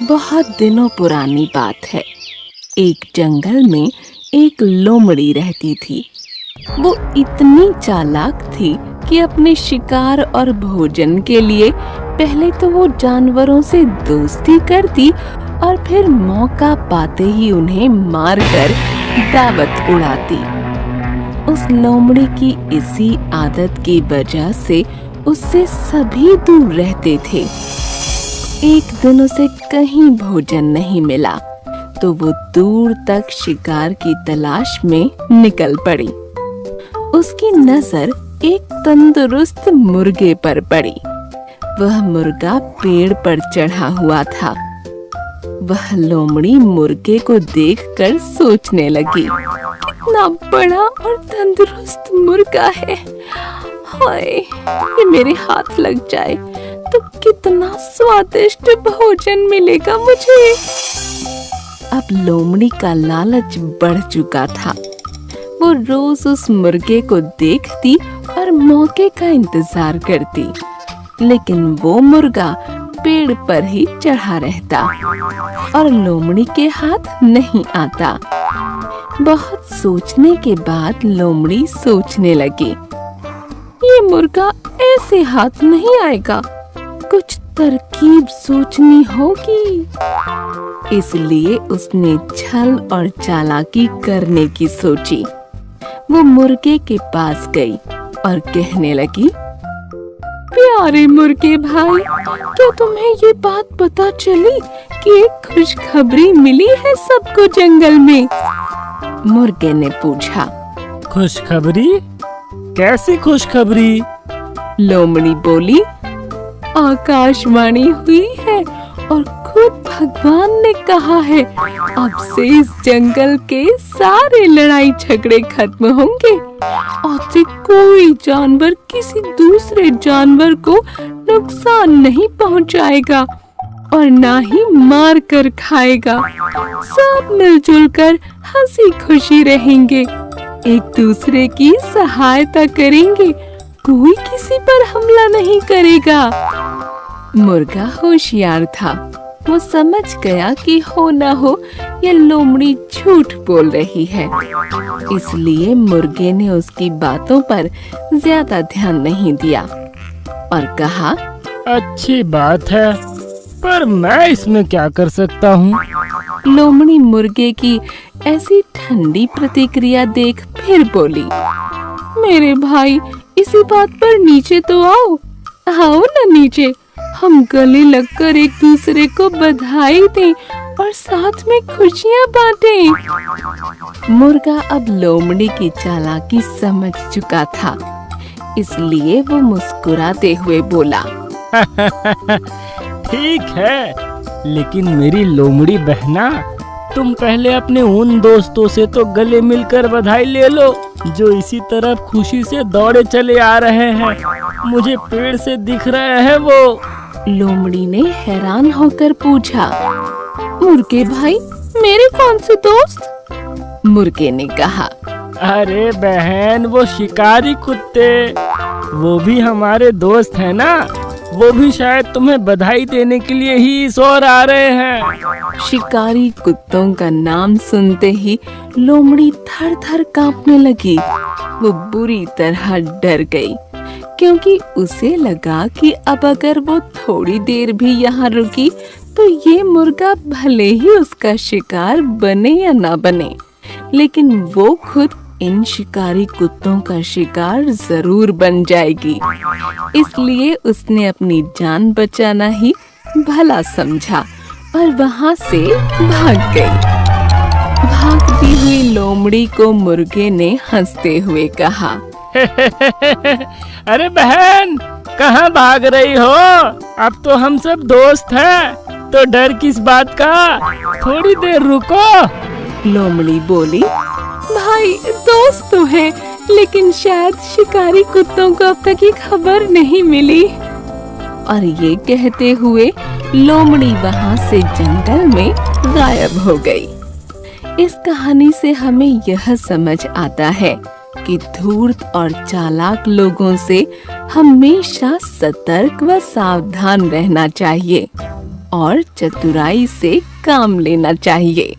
बहुत दिनों पुरानी बात है। एक जंगल में एक लोमड़ी रहती थी। वो इतनी चालाक थी कि अपने शिकार और भोजन के लिए पहले तो वो जानवरों से दोस्ती करती और फिर मौका पाते ही उन्हें मारकर दावत उड़ाती। उस लोमड़ी की इसी आदत की वजह से उससे सभी दूर रहते थे। एक दिन उसे कहीं भोजन नहीं मिला तो वो दूर तक शिकार की तलाश में निकल पड़ी। उसकी नजर एक तंदुरुस्त मुर्गे पर पड़ी। वह मुर्गा पेड़ पर चढ़ा हुआ था। वह लोमड़ी मुर्गे को देखकर सोचने लगी, कितना बड़ा और तंदुरुस्त मुर्गा है। हाय, ये मेरे हाथ लग जाए तो कितना स्वादिष्ट भोजन मिलेगा मुझे। अब लोमड़ी का लालच बढ़ चुका था। वो रोज उस मुर्गे को देखती और मौके का इंतजार करती, लेकिन वो मुर्गा पेड़ पर ही चढ़ा रहता और लोमड़ी के हाथ नहीं आता। बहुत सोचने के बाद लोमड़ी सोचने लगी, ये मुर्गा ऐसे हाथ नहीं आएगा, कुछ तरकीब सोचनी होगी। इसलिए उसने छल और चालाकी करने की सोची। वो मुर्गे के पास गई और कहने लगी, प्यारे मुर्गे भाई, क्या तुम्हें ये बात पता चली कि एक खुशखबरी मिली है सबको जंगल में? मुर्गे ने पूछा। खुशखबरी? कैसी खुशखबरी? लोमड़ी बोली, आकाशवाणी हुई है और खुद भगवान ने कहा है, अब से इस जंगल के सारे लड़ाई झगड़े खत्म होंगे। आज से कोई जानवर किसी दूसरे जानवर को नुकसान नहीं पहुंचाएगा और ना ही मार कर खाएगा। सब मिलजुल कर हंसी खुशी रहेंगे, एक दूसरे की सहायता करेंगे, कोई किसी पर हमला नहीं करेगा। मुर्गा होशियार था। वो समझ गया कि हो ना हो ये लोमड़ी झूठ बोल रही है। इसलिए मुर्गे ने उसकी बातों पर ज्यादा ध्यान नहीं दिया और कहा, अच्छी बात है, पर मैं इसमें क्या कर सकता हूँ? लोमड़ी मुर्गे की ऐसी ठंडी प्रतिक्रिया देख फिर बोली, मेरे भाई, इसी बात पर नीचे तो आओ। आओ ना नीचे, हम गले लगकर एक दूसरे को बधाई दें और साथ में खुशियाँ बांटें। मुर्गा अब लोमड़ी की चालाकी समझ चुका था, इसलिए वो मुस्कुराते हुए बोला, ठीक है, लेकिन मेरी लोमड़ी बहना, तुम पहले अपने उन दोस्तों से तो गले मिलकर बधाई ले लो जो इसी तरफ खुशी से दौड़े चले आ रहे हैं। मुझे पेड़ से दिख रहे हैं वो। लोमड़ी ने हैरान होकर पूछा, मुर्गे भाई, मेरे कौन से दोस्त? मुर्गे ने कहा, अरे बहन, वो शिकारी कुत्ते, वो भी हमारे दोस्त हैं ना। वो भी शायद तुम्हें बधाई देने के लिए ही इस ओर आ रहे हैं। शिकारी कुत्तों का नाम सुनते ही लोमड़ी थर थर कांपने लगी। वो बुरी तरह डर गई, क्योंकि उसे लगा कि अब अगर वो थोड़ी देर भी यहाँ रुकी तो ये मुर्गा भले ही उसका शिकार बने या ना बने, लेकिन वो खुद इन शिकारी कुत्तों का शिकार जरूर बन जाएगी। इसलिए उसने अपनी जान बचाना ही भला समझा और वहाँ से भाग गई। भागती हुई लोमड़ी को मुर्गे ने हंसते हुए कहा, अरे बहन, कहाँ भाग रही हो? अब तो हम सब दोस्त हैं, तो डर किस बात का? थोड़ी देर रुको। लोमड़ी बोली, भाई, दोस्त तो है, लेकिन शायद शिकारी कुत्तों को अब तक ये खबर नहीं मिली। और ये कहते हुए लोमड़ी वहाँ से जंगल में गायब हो गई। इस कहानी से हमें यह समझ आता है कि धूर्त और चालाक लोगों से हमेशा सतर्क व सावधान रहना चाहिए और चतुराई से काम लेना चाहिए।